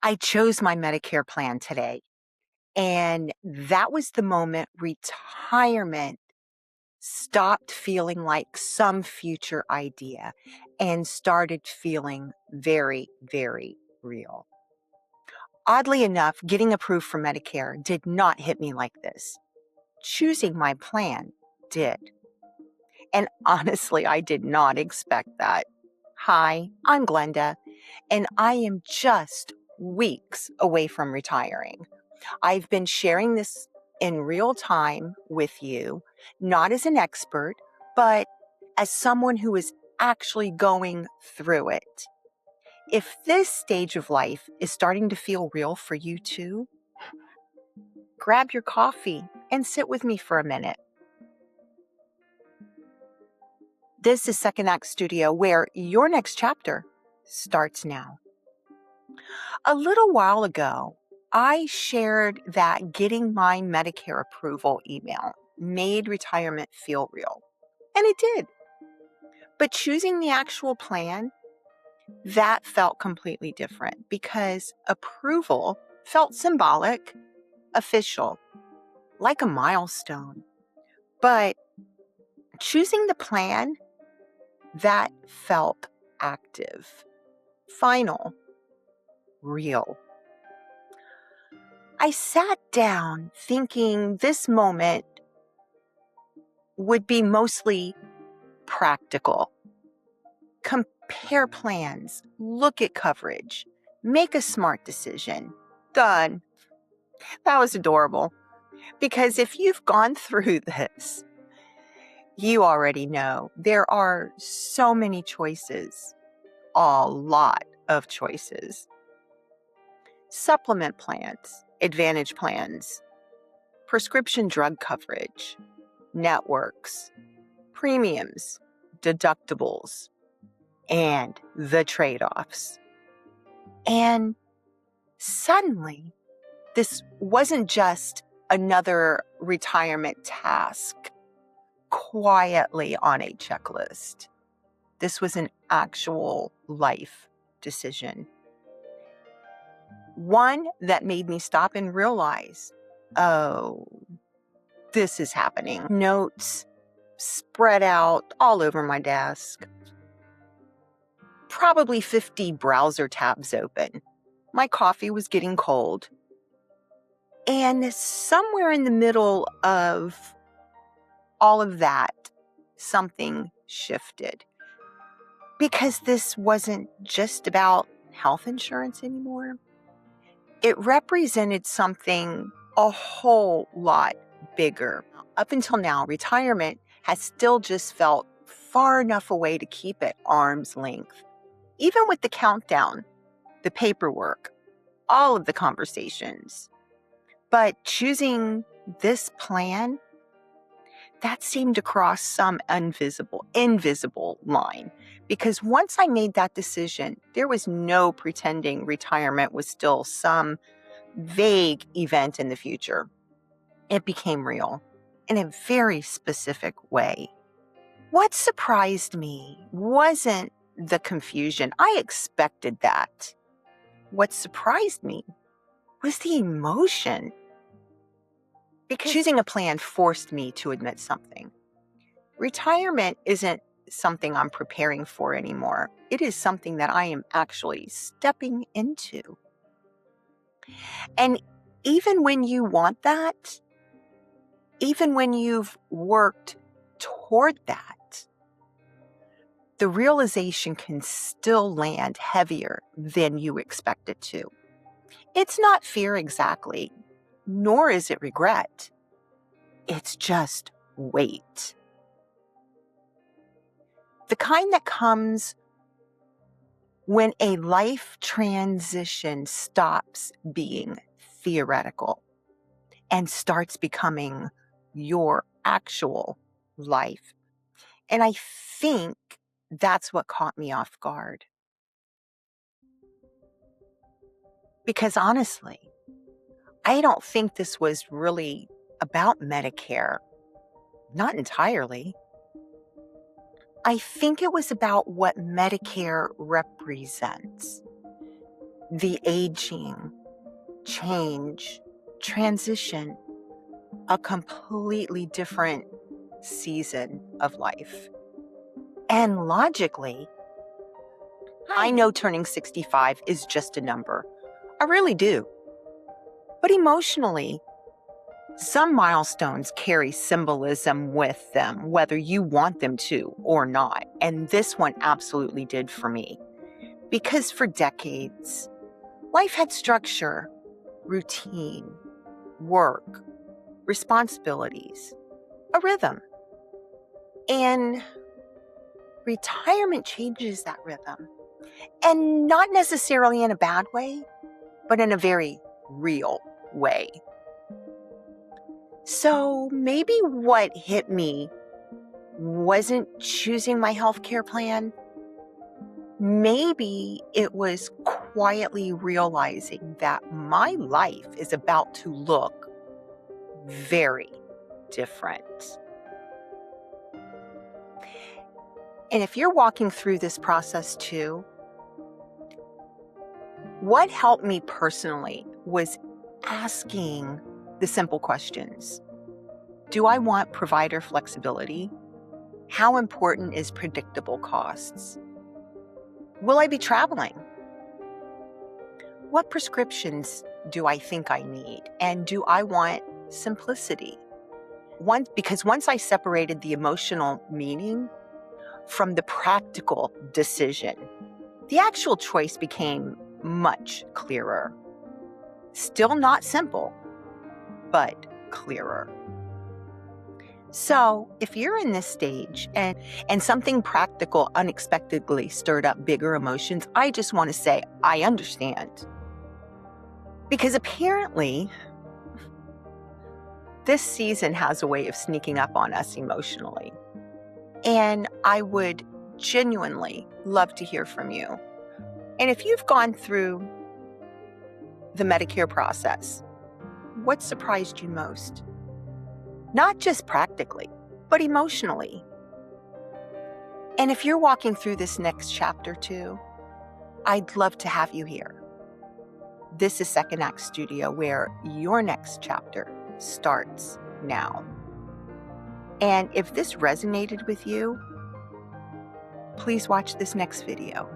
I chose my Medicare plan today, and that was the moment retirement stopped feeling like some future idea and started feeling very, very real. Oddly enough, getting approved for Medicare did not hit me like this. Choosing my plan did. And honestly, I did not expect that. Hi, I'm Glenda, and I am just weeks away from retiring. I've been sharing this in real time with you, not as an expert, but as someone who is actually going through it. If this stage of life is starting to feel real for you too, grab your coffee and sit with me for a minute. This is Second Act Studio, where your next chapter starts now. A little while ago, I shared that getting my Medicare approval email made retirement feel real. And it did. But choosing the actual plan, that felt completely different because approval felt symbolic, official, like a milestone. But choosing the plan, that felt active, final, real. I sat down thinking this moment would be mostly practical. Compare plans, look at coverage, make a smart decision. Done. That was adorable. Because if you've gone through this, you already know there are so many choices, a lot of choices. Supplement plans, advantage plans, prescription drug coverage, networks, premiums, deductibles, and the trade-offs. And suddenly, this wasn't just another retirement task quietly on a checklist. This was an actual life decision. One that made me stop and realize, oh, this is happening. Notes spread out all over my desk. Probably 50 browser tabs open. My coffee was getting cold. And somewhere in the middle of all of that, something shifted. Because this wasn't just about health insurance anymore. It represented something a whole lot bigger. Up until now, retirement has still just felt far enough away to keep at arm's length. Even with the countdown, the paperwork, all of the conversations. But choosing this plan, that seemed to cross some invisible line. Because once I made that decision, there was no pretending retirement was still some vague event in the future. It became real in a very specific way. What surprised me wasn't the confusion. I expected that. What surprised me was the emotion. Because choosing a plan forced me to admit something. Retirement isn't something I'm preparing for anymore. It is something that I am actually stepping into. And even when you want that, even when you've worked toward that, the realization can still land heavier than you expect it to. It's not fear exactly, nor is it regret. It's just weight. The kind that comes when a life transition stops being theoretical and starts becoming your actual life. And I think that's what caught me off guard. Because honestly, I don't think this was really about Medicare. Not entirely. I think it was about what Medicare represents. the aging, change, transition, a completely different season of life. And logically, I know turning 65 is just a number. I really do. But emotionally, some milestones carry symbolism with them, whether you want them to or not. And this one absolutely did for me. Because for decades, life had structure, routine, work, responsibilities, a rhythm. And retirement changes that rhythm. And not necessarily in a bad way, but in a very real way. So maybe what hit me wasn't choosing my healthcare plan. Maybe it was quietly realizing that my life is about to look very different. And if you're walking through this process too, what helped me personally was asking the simple questions. Do I want provider flexibility? How important is predictable costs? Will I be traveling? What prescriptions do I think I need? And do I want simplicity? Because once I separated the emotional meaning from the practical decision, the actual choice became much clearer. Still not simple, but clearer. So if you're in this stage and something practical unexpectedly stirred up bigger emotions, I just want to say, I understand. Because apparently, this season has a way of sneaking up on us emotionally. And I would genuinely love to hear from you. And if you've gone through the Medicare process, what surprised you most? Not just practically, but emotionally. And if you're walking through this next chapter too, I'd love to have you here. This is Second Act Studio, where your next chapter starts now. And if this resonated with you, please watch this next video.